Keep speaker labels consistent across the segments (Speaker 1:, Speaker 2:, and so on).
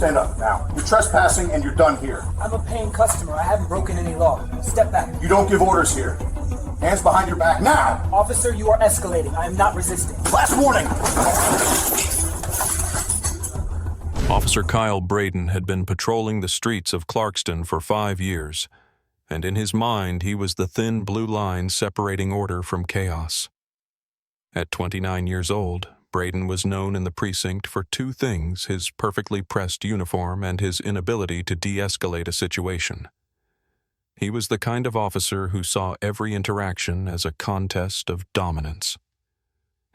Speaker 1: Stand up now. You're trespassing and you're done here.
Speaker 2: I'm a paying customer. I haven't broken any law. Step back.
Speaker 1: You don't give orders here. Hands behind your back now!
Speaker 2: Officer, you are escalating. I am not resisting.
Speaker 1: Last warning!
Speaker 3: Officer Kyle Braden had been patrolling the streets of Clarkston for 5 years, and in his mind he was the thin blue line separating order from chaos. At 29 years old, Braden was known in the precinct for two things: his perfectly pressed uniform and his inability to de-escalate a situation. He was the kind of officer who saw every interaction as a contest of dominance.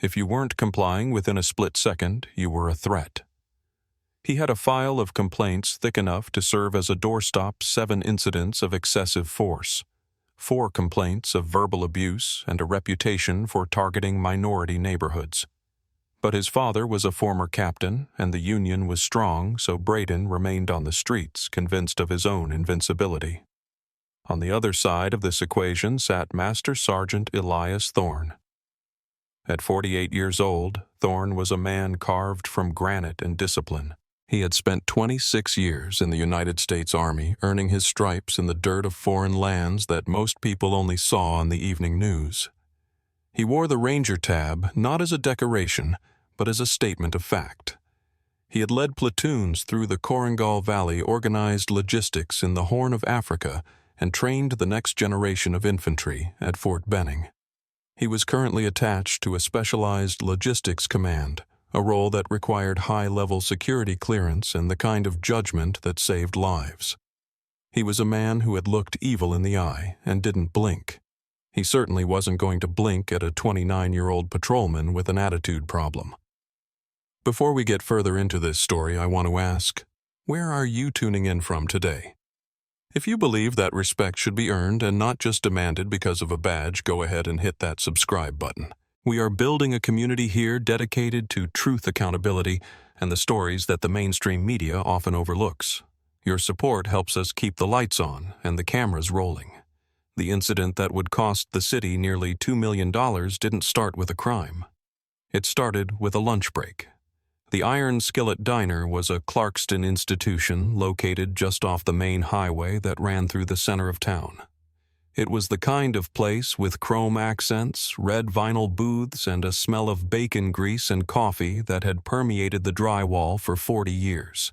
Speaker 3: If you weren't complying within a split second, you were a threat. He had a file of complaints thick enough to serve as a doorstop: 7 incidents of excessive force, 4 complaints of verbal abuse, and a reputation for targeting minority neighborhoods. But his father was a former captain, and the union was strong, so Braden remained on the streets, convinced of his own invincibility. On the other side of this equation sat Master Sergeant Elias Thorne. At 48 years old, Thorne was a man carved from granite and discipline. He had spent 26 years in the United States Army, earning his stripes in the dirt of foreign lands that most people only saw on the evening news. He wore the Ranger tab not as a decoration, but as a statement of fact. He had led platoons through the Korengal Valley, organized logistics in the Horn of Africa, and trained the next generation of infantry at Fort Benning. He was currently attached to a specialized logistics command, a role that required high-level security clearance and the kind of judgment that saved lives. He was a man who had looked evil in the eye and didn't blink. He certainly wasn't going to blink at a 29-year-old patrolman with an attitude problem. Before we get further into this story, I want to ask, where are you tuning in from today? If you believe that respect should be earned and not just demanded because of a badge, go ahead and hit that subscribe button. We are building a community here dedicated to truth, accountability, and the stories that the mainstream media often overlooks. Your support helps us keep the lights on and the cameras rolling. The incident that would cost the city nearly $2 million didn't start with a crime. It started with a lunch break. The Iron Skillet Diner was a Clarkston institution located just off the main highway that ran through the center of town. It was the kind of place with chrome accents, red vinyl booths, and a smell of bacon grease and coffee that had permeated the drywall for 40 years.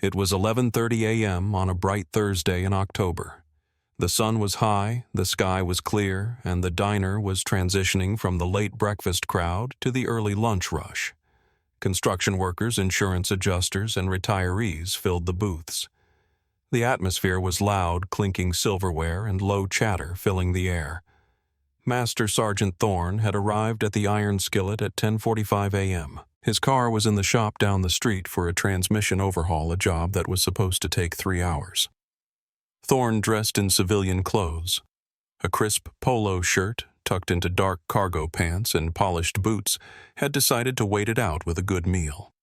Speaker 3: It was 11:30 a.m. on a bright Thursday in October. The sun was high, the sky was clear, and the diner was transitioning from the late breakfast crowd to the early lunch rush. Construction workers, insurance adjusters, and retirees filled the booths. The atmosphere was loud, clinking silverware and low chatter filling the air. Master Sergeant Thorne had arrived at the Iron Skillet at 10:45 a.m. His car was in the shop down the street for a transmission overhaul, a job that was supposed to take 3 hours. Thorne dressed in civilian clothes, a crisp polo shirt tucked into dark cargo pants and polished boots, had decided to wait it out with a good meal.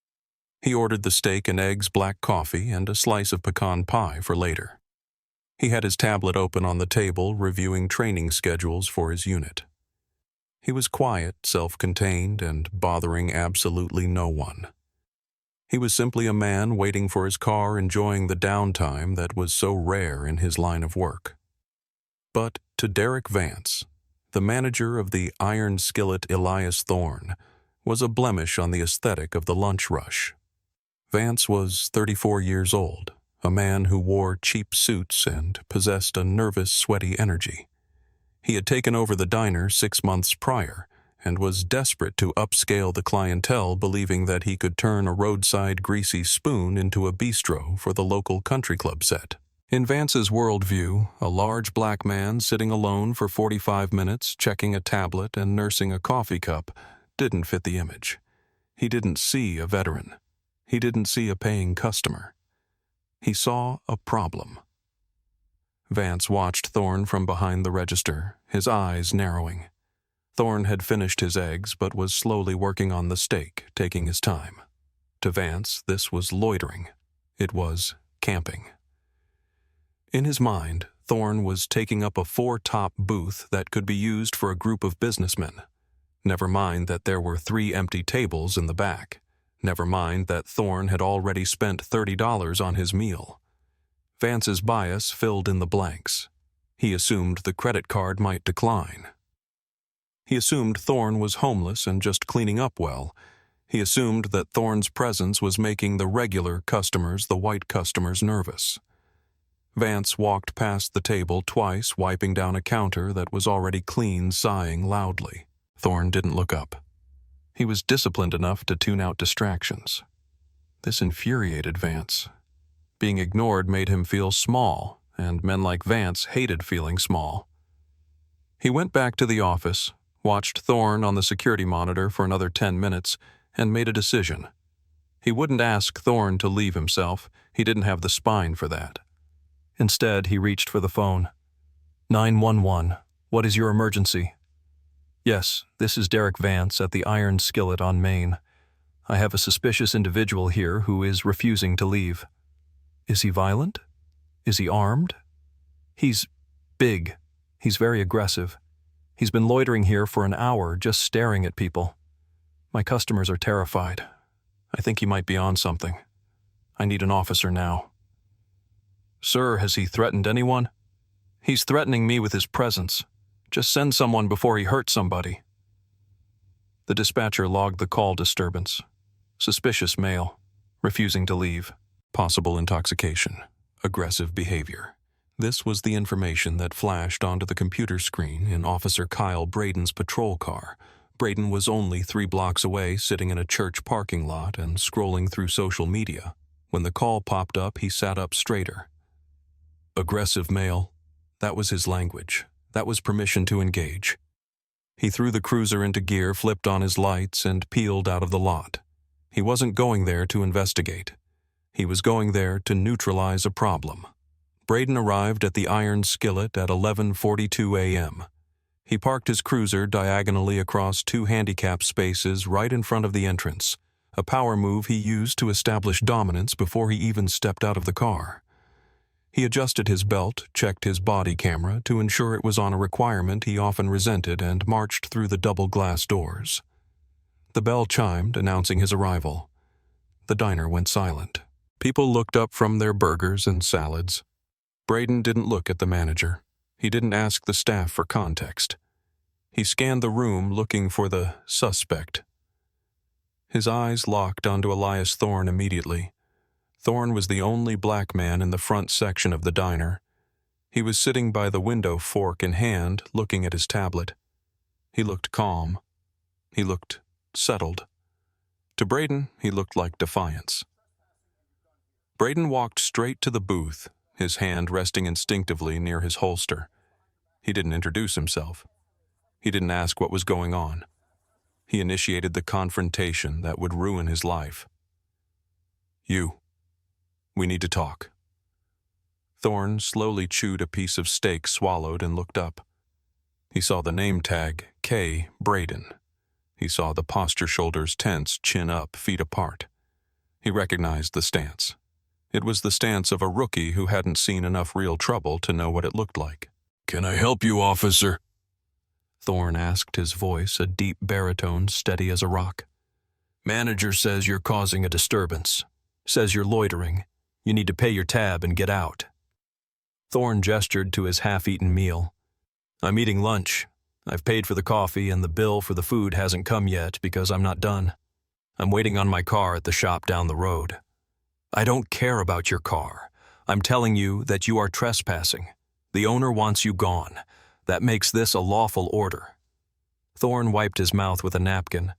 Speaker 3: He ordered the steak and eggs, black coffee, and a slice of pecan pie for later. He had his tablet open on the table, reviewing training schedules for his unit. He was quiet, self-contained, and bothering absolutely no one. He was simply a man waiting for his car, enjoying the downtime that was so rare in his line of work. But to Derek Vance, the manager of the Iron Skillet, Elias Thorne, was a blemish on the aesthetic of the lunch rush. Vance was 34 years old, a man who wore cheap suits and possessed a nervous, sweaty energy. He had taken over the diner 6 months prior and was desperate to upscale the clientele, believing that he could turn a roadside greasy spoon into a bistro for the local country club set. In Vance's worldview, a large black man sitting alone for 45 minutes, checking a tablet and nursing a coffee cup, didn't fit the image. He didn't see a veteran. He didn't see a paying customer. He saw a problem. Vance watched Thorne from behind the register, his eyes narrowing. Thorne had finished his eggs but was slowly working on the steak, taking his time. To Vance, this was loitering. It was camping. In his mind, Thorne was taking up a 4-top booth that could be used for a group of businessmen. Never mind that there were 3 empty tables in the back. Never mind that Thorne had already spent $30 on his meal. Vance's bias filled in the blanks. He assumed the credit card might decline. He assumed Thorne was homeless and just cleaning up well. He assumed that Thorne's presence was making the regular customers, the white customers, nervous. Vance walked past the table twice, wiping down a counter that was already clean, sighing loudly. Thorne didn't look up. He was disciplined enough to tune out distractions. This infuriated Vance. Being ignored made him feel small, and men like Vance hated feeling small. He went back to the office, watched Thorne on the security monitor for another 10 minutes, and made a decision. He wouldn't ask Thorne to leave himself. He didn't have the spine for that. Instead, he reached for the phone. 911. What is your emergency? Yes, this is Derek Vance at the Iron Skillet on Main. I have a suspicious individual here who is refusing to leave. Is he violent? Is he armed? He's big. He's very aggressive. He's been loitering here for an hour, just staring at people. My customers are terrified. I think he might be on something. I need an officer now. Sir, has he threatened anyone? He's threatening me with his presence. Just send someone before he hurts somebody. The dispatcher logged the call disturbance. Suspicious male, refusing to leave. Possible intoxication, aggressive behavior. This was the information that flashed onto the computer screen in Officer Kyle Braden's patrol car. Braden was only 3 blocks away, sitting in a church parking lot and scrolling through social media. When the call popped up, he sat up straighter. Aggressive male. That was his language. That was permission to engage. He threw the cruiser into gear, flipped on his lights, and peeled out of the lot. He wasn't going there to investigate. He was going there to neutralize a problem. Braden arrived at the Iron Skillet at 11:42 a.m. He parked his cruiser diagonally across 2 handicap spaces right in front of the entrance, a power move he used to establish dominance before he even stepped out of the car. He adjusted his belt, checked his body camera to ensure it was on a requirement he often resented, and marched through the double glass doors. The bell chimed, announcing his arrival. The diner went silent. People looked up from their burgers and salads. Braden didn't look at the manager. He didn't ask the staff for context. He scanned the room looking for the suspect. His eyes locked onto Elias Thorne immediately. Thorne was the only black man in the front section of the diner. He was sitting by the window, fork in hand, looking at his tablet. He looked calm. He looked settled. To Braden, he looked like defiance. Braden walked straight to the booth, his hand resting instinctively near his holster. He didn't introduce himself. He didn't ask what was going on. He initiated the confrontation that would ruin his life. You. We need to talk. Thorne slowly chewed a piece of steak, swallowed, and looked up. He saw the name tag, K. Braden. He saw the posture, shoulders tense, chin up, feet apart. He recognized the stance. It was the stance of a rookie who hadn't seen enough real trouble to know what it looked like. "Can I help you, officer?" Thorne asked, his voice a deep baritone, steady as a rock. "Manager says you're causing a disturbance. Says you're loitering. You need to pay your tab and get out." Thorne gestured to his half-eaten meal. "I'm eating lunch. I've paid for the coffee, and the bill for the food hasn't come yet because I'm not done. I'm waiting on my car at the shop down the road." "I don't care about your car. I'm telling you that you are trespassing. The owner wants you gone. That makes this a lawful order." Thorne wiped his mouth with a napkin.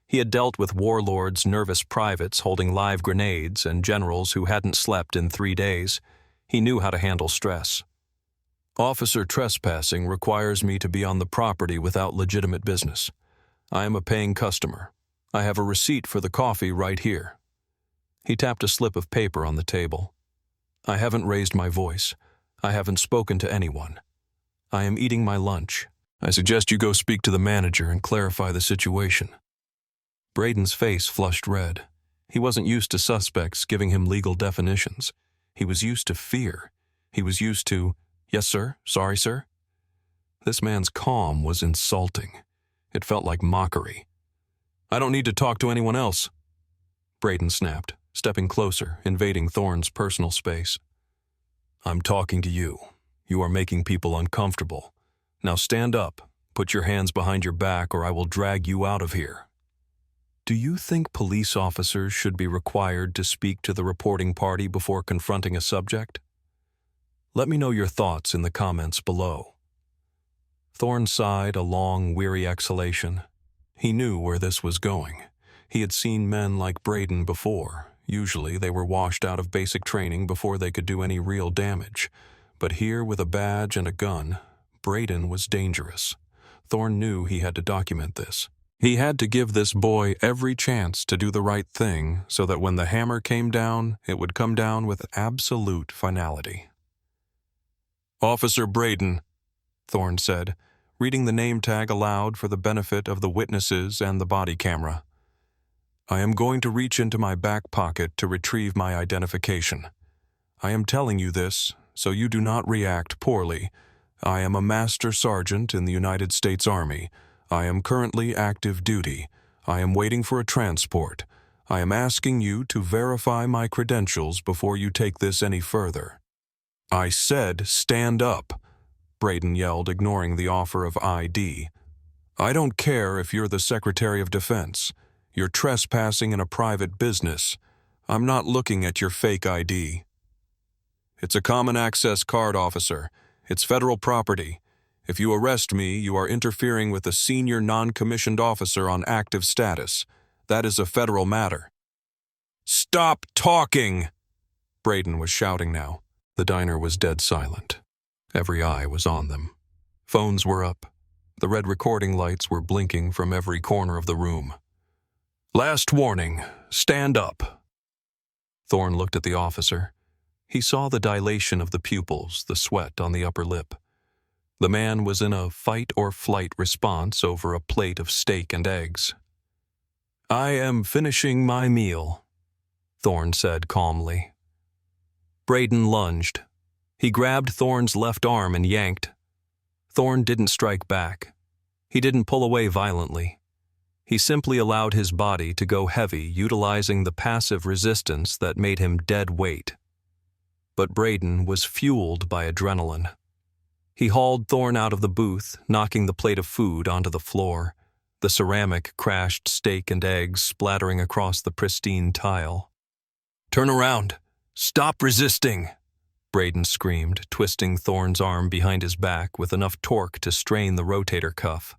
Speaker 3: He had dealt with warlords, nervous privates holding live grenades, and generals who hadn't slept in 3 days. He knew how to handle stress. "Officer, trespassing requires me to be on the property without legitimate business. I am a paying customer. I have a receipt for the coffee right here." He tapped a slip of paper on the table. "I haven't raised my voice. I haven't spoken to anyone. I am eating my lunch. I suggest you go speak to the manager and clarify the situation." Braden's face flushed red. He wasn't used to suspects giving him legal definitions. He was used to fear. He was used to, "Yes, sir. Sorry, sir." This man's calm was insulting. It felt like mockery. "I don't need to talk to anyone else." Braden snapped, stepping closer, invading Thorne's personal space. I'm talking to you. You are making people uncomfortable. Now stand up, put your hands behind your back, or I will drag you out of here. Do you think police officers should be required to speak to the reporting party before confronting a subject? Let me know your thoughts in the comments below. Thorne sighed a long, weary exhalation. He knew where this was going. He had seen men like Braden before. Usually they were washed out of basic training before they could do any real damage. But here, with a badge and a gun, Braden was dangerous. Thorne knew he had to document this. He had to give this boy every chance to do the right thing so that when the hammer came down, it would come down with absolute finality. Officer Braden, Thorne said, reading the name tag aloud for the benefit of the witnesses and the body camera. I am going to reach into my back pocket to retrieve my identification. I am telling you this so you do not react poorly. I am a master sergeant in the United States Army. I am currently active duty. I am waiting for a transport. I am asking you to verify my credentials before you take this any further. I said stand up, Braden yelled, ignoring the offer of ID. I don't care if you're the Secretary of Defense. You're trespassing in a private business. I'm not looking at your fake ID. It's a common access card, officer. It's federal property. If you arrest me, you are interfering with a senior non-commissioned officer on active status. That is a federal matter. Stop talking! Braden was shouting now. The diner was dead silent. Every eye was on them. Phones were up. The red recording lights were blinking from every corner of the room. Last warning, stand up. Thorne looked at the officer. He saw the dilation of the pupils, the sweat on the upper lip. The man was in a fight-or-flight response over a plate of steak and eggs. I am finishing my meal, Thorne said calmly. Braden lunged. He grabbed Thorne's left arm and yanked. Thorne didn't strike back. He didn't pull away violently. He simply allowed his body to go heavy, utilizing the passive resistance that made him dead weight. But Braden was fueled by adrenaline. He hauled Thorne out of the booth, knocking the plate of food onto the floor, the ceramic crashed steak and eggs splattering across the pristine tile. Turn around! Stop resisting! Braden screamed, twisting Thorne's arm behind his back with enough torque to strain the rotator cuff.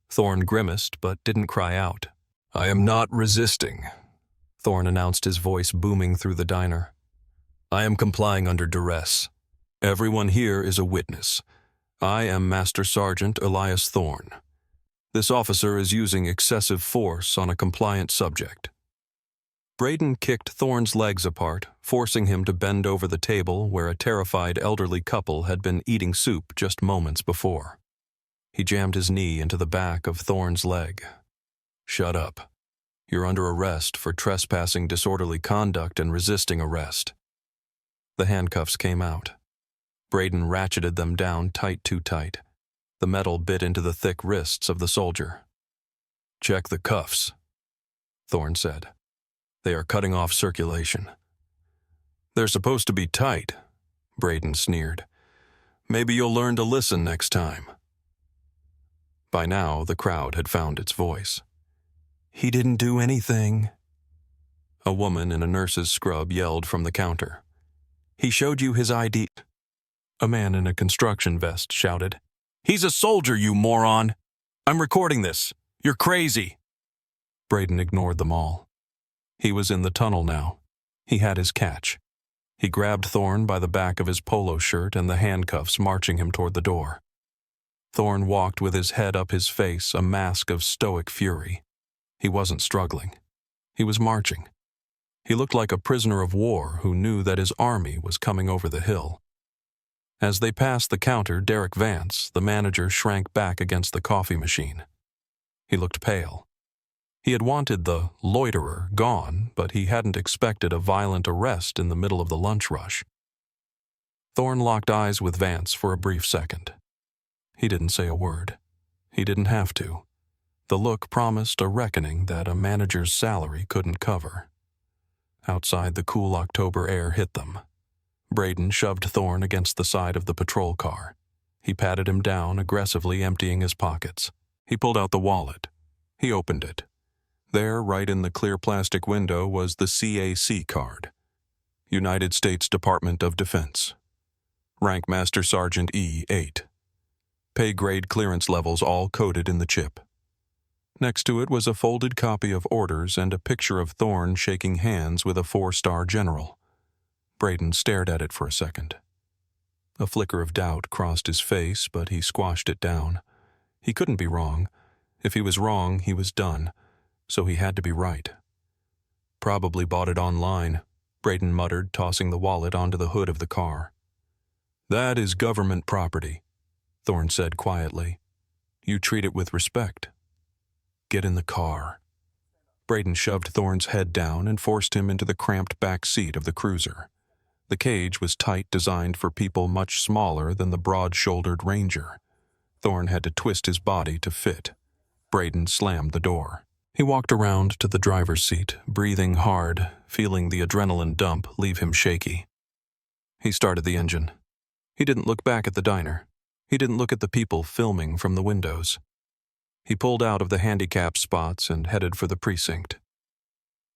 Speaker 3: Thorne grimaced but didn't cry out. I am not resisting, Thorne announced, his voice booming through the diner. I am complying under duress. Everyone here is a witness. I am Master Sergeant Elias Thorne. This officer is using excessive force on a compliant subject. Braden kicked Thorne's legs apart, forcing him to bend over the table where a terrified elderly couple had been eating soup just moments before. He jammed his knee into the back of Thorne's leg. Shut up. You're under arrest for trespassing, disorderly conduct, and resisting arrest. The handcuffs came out. Braden ratcheted them down too tight. The metal bit into the thick wrists of the soldier. Check the cuffs, Thorne said. They are cutting off circulation. They're supposed to be tight, Braden sneered. Maybe you'll learn to listen next time. By now, the crowd had found its voice. He didn't do anything. A woman in a nurse's scrub yelled from the counter. He showed you his ID. A man in a construction vest shouted. He's a soldier, you moron! I'm recording this. You're crazy! Braden ignored them all. He was in the tunnel now. He had his catch. He grabbed Thorne by the back of his polo shirt and the handcuffs, marching him toward the door. Thorne walked with his head up his face, a mask of stoic fury. He wasn't struggling. He was marching. He looked like a prisoner of war who knew that his army was coming over the hill. As they passed the counter, Derek Vance, the manager, shrank back against the coffee machine. He looked pale. He had wanted the loiterer gone, but he hadn't expected a violent arrest in the middle of the lunch rush. Thorne locked eyes with Vance for a brief second. He didn't say a word. He didn't have to. The look promised a reckoning that a manager's salary couldn't cover. Outside, the cool October air hit them. Braden shoved Thorne against the side of the patrol car. He patted him down, aggressively emptying his pockets. He pulled out the wallet. He opened it. There, right in the clear plastic window, was the CAC card. United States Department of Defense. Rank Master Sergeant E8. Pay grade clearance levels all coded in the chip. Next to it was a folded copy of orders and a picture of Thorne shaking hands with a 4-star general. Braden stared at it for a second. A flicker of doubt crossed his face, but he squashed it down. He couldn't be wrong. If he was wrong, he was done. So he had to be right. Probably bought it online, Braden muttered, tossing the wallet onto the hood of the car. That is government property, Thorne said quietly. You treat it with respect. Get in the car. Braden shoved Thorne's head down and forced him into the cramped back seat of the cruiser. The cage was tight, designed for people much smaller than the broad-shouldered Ranger. Thorne had to twist his body to fit. Braden slammed the door. He walked around to the driver's seat, breathing hard, feeling the adrenaline dump leave him shaky. He started the engine. He didn't look back at the diner. He didn't look at the people filming from the windows. He pulled out of the handicap spots and headed for the precinct.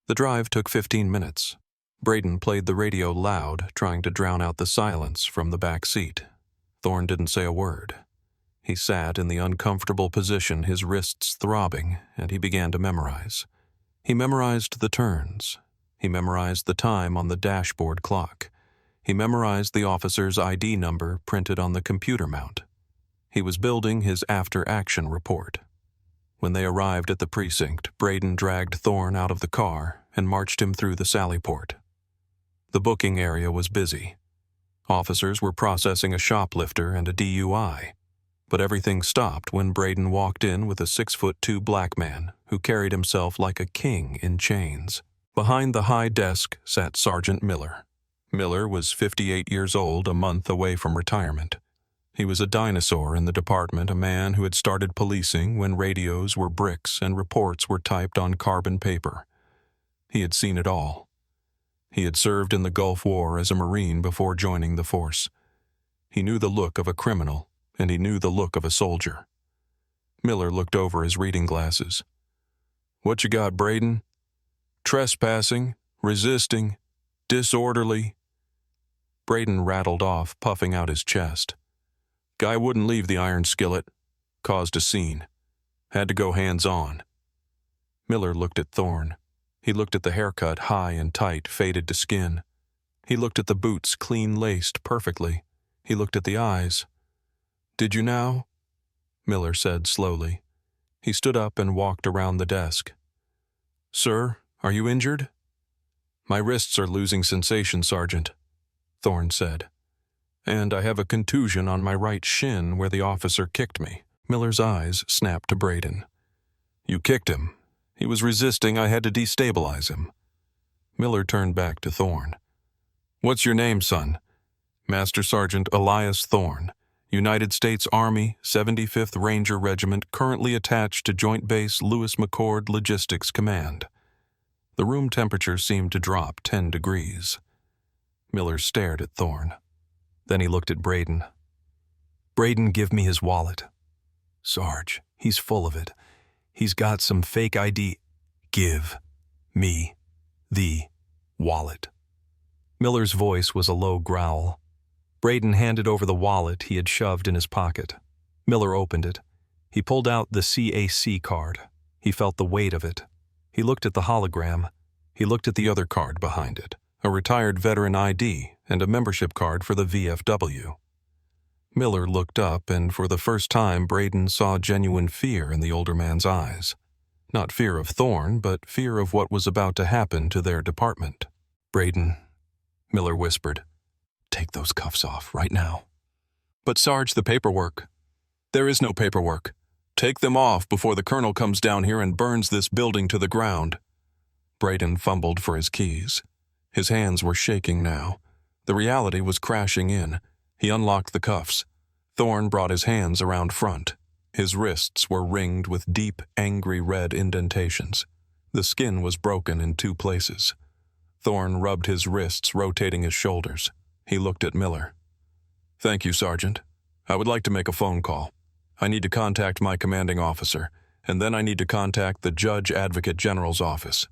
Speaker 3: The drive took 15 minutes. Braden played the radio loud, trying to drown out the silence from the back seat. Thorne didn't say a word. He sat in the uncomfortable position, his wrists throbbing, and he began to memorize. He memorized the turns. He memorized the time on the dashboard clock. He memorized the officer's ID number printed on the computer mount. He was building his after-action report. When they arrived at the precinct, Braden dragged Thorne out of the car and marched him through the sally port. The booking area was busy. Officers were processing a shoplifter and a DUI. But everything stopped when Braden walked in with a 6'2" black man who carried himself like a king in chains. Behind the high desk sat Sergeant Miller. Miller was 58 years old, a month away from retirement. He was a dinosaur in the department, a man who had started policing when radios were bricks and reports were typed on carbon paper. He had seen it all. He had served in the Gulf War as a Marine before joining the force. He knew the look of a criminal, and he knew the look of a soldier. Miller looked over his reading glasses. What you got, Braden? Trespassing, resisting, disorderly. Braden rattled off, puffing out his chest. Guy wouldn't leave the iron skillet. Caused a scene. Had to go hands-on. Miller looked at Thorne. He looked at the haircut, high and tight, faded to skin. He looked at the boots, clean-laced perfectly. He looked at the eyes. Did you now? Miller said slowly. He stood up and walked around the desk. Sir, are you injured? My wrists are losing sensation, Sergeant, Thorne said. And I have a contusion on my right shin where the officer kicked me. Miller's eyes snapped to Braden. You kicked him. He was resisting. I had to destabilize him. Miller turned back to Thorne. What's your name, son? Master Sergeant Elias Thorne. United States Army, 75th Ranger Regiment, currently attached to Joint Base Lewis McChord Logistics Command. The room temperature seemed to drop 10 degrees. Miller stared at Thorne. Then he looked at Braden. Braden, give me his wallet. Sarge, he's full of it. He's got some fake ID. Give me the wallet. Miller's voice was a low growl. Braden handed over the wallet he had shoved in his pocket. Miller opened it. He pulled out the CAC card. He felt the weight of it. He looked at the hologram. He looked at the other card behind it, a retired veteran ID and a membership card for the VFW. Miller looked up, and for the first time Braden saw genuine fear in the older man's eyes. Not fear of Thorne, but fear of what was about to happen to their department. Braden, Miller whispered. Take those cuffs off right now. But Sarge, the paperwork. There is no paperwork. Take them off before the colonel comes down here and burns this building to the ground. Braden fumbled for his keys. His hands were shaking now. The reality was crashing in. He unlocked the cuffs. Thorne brought his hands around front. His wrists were ringed with deep, angry red indentations. The skin was broken in 2 places. Thorne rubbed his wrists, rotating his shoulders. He looked at Miller. "Thank you, Sergeant. I would like to make a phone call. I need to contact my commanding officer, and then I need to contact the Judge Advocate General's office."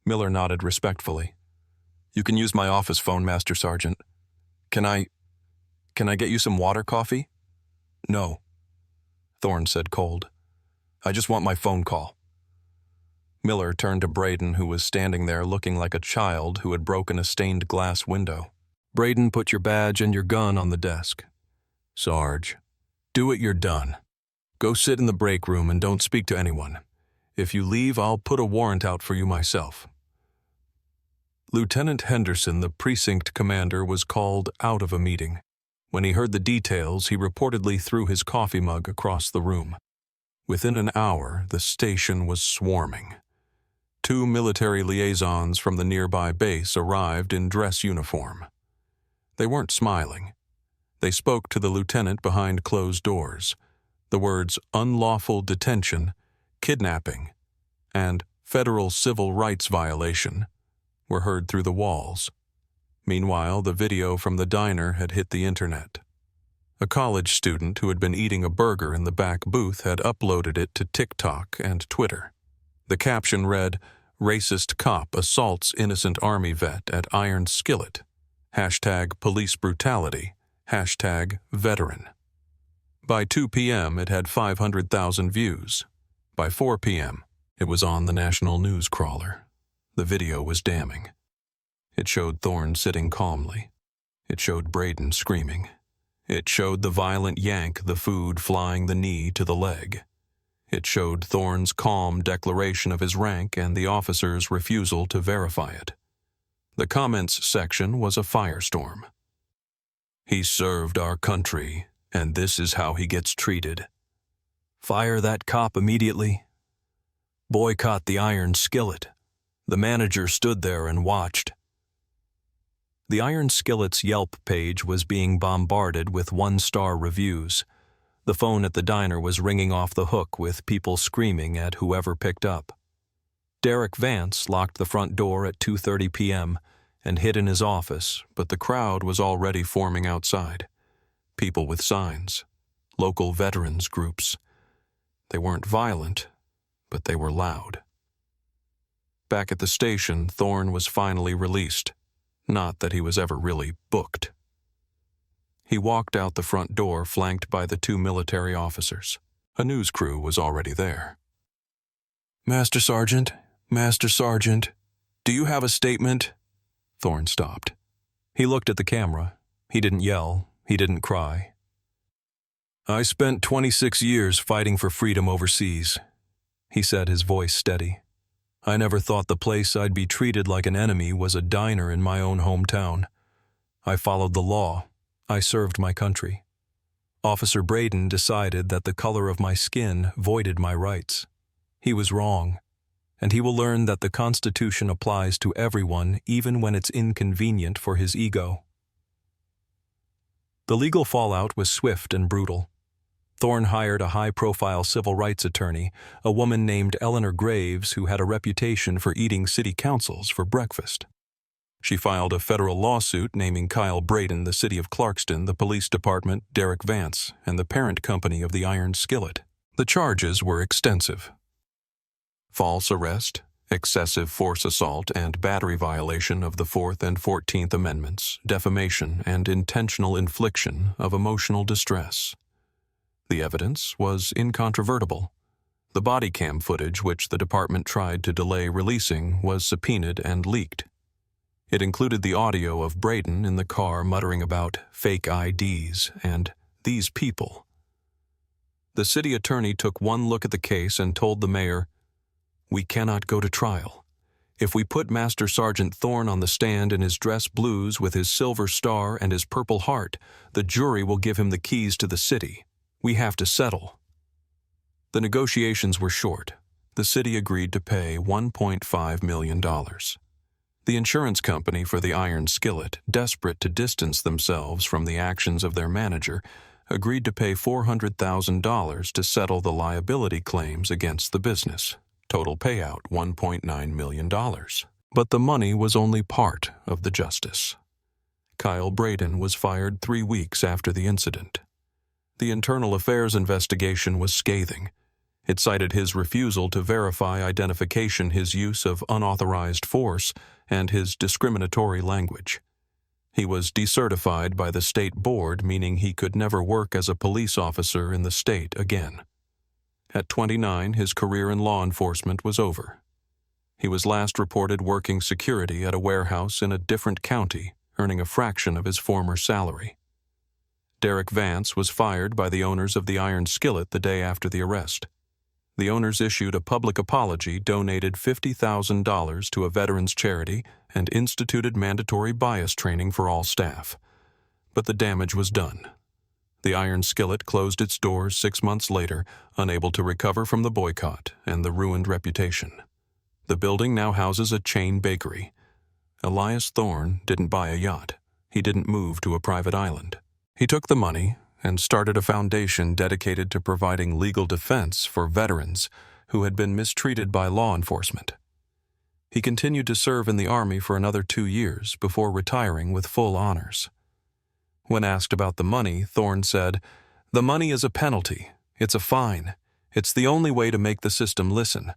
Speaker 3: Miller nodded respectfully. "You can use my office phone, Master Sergeant. Can I get you some water coffee?" "No," Thorne said cold. "I just want my phone call." Miller turned to Braden, who was standing there looking like a child who had broken a stained glass window. "Braden, put your badge and your gun on the desk." "Sarge, do it, you're done. Go sit in the break room and don't speak to anyone. If you leave, I'll put a warrant out for you myself." Lieutenant Henderson, the precinct commander, was called out of a meeting. When he heard the details, he reportedly threw his coffee mug across the room. Within an hour, the station was swarming. 2 military liaisons from the nearby base arrived in dress uniform. They weren't smiling. They spoke to the lieutenant behind closed doors. The words unlawful detention, kidnapping, and federal civil rights violation were heard through the walls. Meanwhile, the video from the diner had hit the internet. A college student who had been eating a burger in the back booth had uploaded it to TikTok and Twitter. The caption read, "Racist cop assaults innocent Army vet at Iron Skillet. #police brutality. #veteran." By 2 p.m., it had 500,000 views. By 4 p.m., it was on the national news crawler. The video was damning. It showed Thorne sitting calmly. It showed Braden screaming. It showed the violent yank, the food flying the knee to the leg. It showed Thorne's calm declaration of his rank and the officer's refusal to verify it. The comments section was a firestorm. "He served our country, and this is how he gets treated. Fire that cop immediately. Boycott the Iron Skillet. The manager stood there and watched." The Iron Skillet's Yelp page was being bombarded with 1-star reviews. The phone at the diner was ringing off the hook with people screaming at whoever picked up. Derek Vance locked the front door at 2:30 p.m. and hid in his office, but the crowd was already forming outside. People with signs, local veterans groups. They weren't violent, but they were loud. Back at the station, Thorne was finally released. Not that he was ever really booked. He walked out the front door, flanked by the 2 military officers. A news crew was already there. Master Sergeant, do you have a statement?" Thorne stopped. He looked at the camera. He didn't yell. He didn't cry. "I spent 26 years fighting for freedom overseas," he said, his voice steady. "I never thought the place I'd be treated like an enemy was a diner in my own hometown. I followed the law. I served my country. Officer Braden decided that the color of my skin voided my rights. He was wrong, and he will learn that the Constitution applies to everyone even when it's inconvenient for his ego." The legal fallout was swift and brutal. Thorne hired a high-profile civil rights attorney, a woman named Eleanor Graves, who had a reputation for eating city councils for breakfast. She filed a federal lawsuit naming Kyle Braden, the city of Clarkston, the police department, Derek Vance, and the parent company of the Iron Skillet. The charges were extensive: false arrest, excessive force assault and battery violation of the 4th and 14th Amendments, defamation, and intentional infliction of emotional distress. The evidence was incontrovertible. The Bodycam footage, which the department tried to delay releasing, was subpoenaed and leaked. It included the audio of Braden in the car muttering about fake IDs and "these people." The city attorney took one look at the case and told the mayor, "We cannot go to trial. If we put Master Sergeant Thorne on the stand in his dress blues with his silver star and his purple heart, the jury will give him the keys to the city. We have to settle." The negotiations were short. The city agreed to pay $1.5 million. The insurance company for the Iron Skillet, desperate to distance themselves from the actions of their manager, agreed to pay $400,000 to settle the liability claims against the business. Total payout $1.9 million. But the money was only part of the justice. Kyle Braden was fired 3 weeks after the incident. The internal affairs investigation was scathing. It cited his refusal to verify identification, his use of unauthorized force, and his discriminatory language. He was decertified by the state board, meaning he could never work as a police officer in the state again. At 29, his career in law enforcement was over. He was last reported working security at a warehouse in a different county, earning a fraction of his former salary. Derek Vance was fired by the owners of the Iron Skillet the day after the arrest. The owners issued a public apology, donated $50,000 to a veterans charity, and instituted mandatory bias training for all staff. But the damage was done. The Iron Skillet closed its doors 6 months later, unable to recover from the boycott and the ruined reputation. The building now houses a chain bakery. Elias Thorne didn't buy a yacht. He didn't move to a private island. He took the money and started a foundation dedicated to providing legal defense for veterans who had been mistreated by law enforcement. He continued to serve in the Army for another 2 years before retiring with full honors. When asked about the money, Thorne said, "The money is a penalty. It's a fine. It's the only way to make the system listen.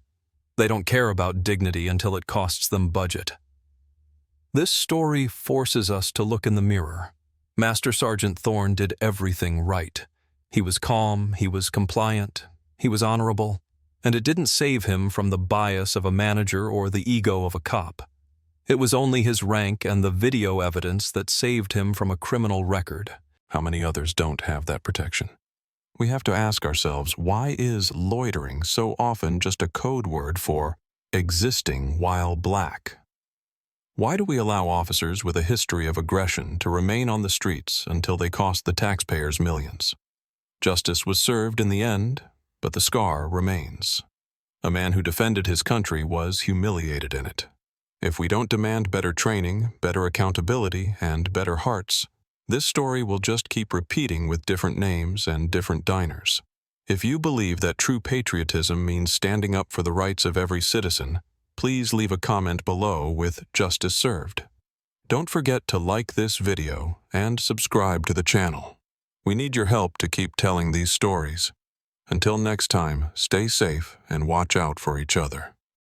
Speaker 3: They don't care about dignity until it costs them budget." This story forces us to look in the mirror. Master Sergeant Thorne did everything right. He was calm, he was compliant, he was honorable, and it didn't save him from the bias of a manager or the ego of a cop. It was only his rank and the video evidence that saved him from a criminal record. How many others don't have that protection? We have to ask ourselves, why is loitering so often just a code word for existing while black? Why do we allow officers with a history of aggression to remain on the streets until they cost the taxpayers millions? Justice was served in the end, but the scar remains. A man who defended his country was humiliated in it. If we don't demand better training, better accountability, and better hearts, this story will just keep repeating with different names and different diners. If you believe that true patriotism means standing up for the rights of every citizen, please leave a comment below with "Justice Served." Don't forget to like this video and subscribe to the channel. We need your help to keep telling these stories. Until next time, stay safe and watch out for each other.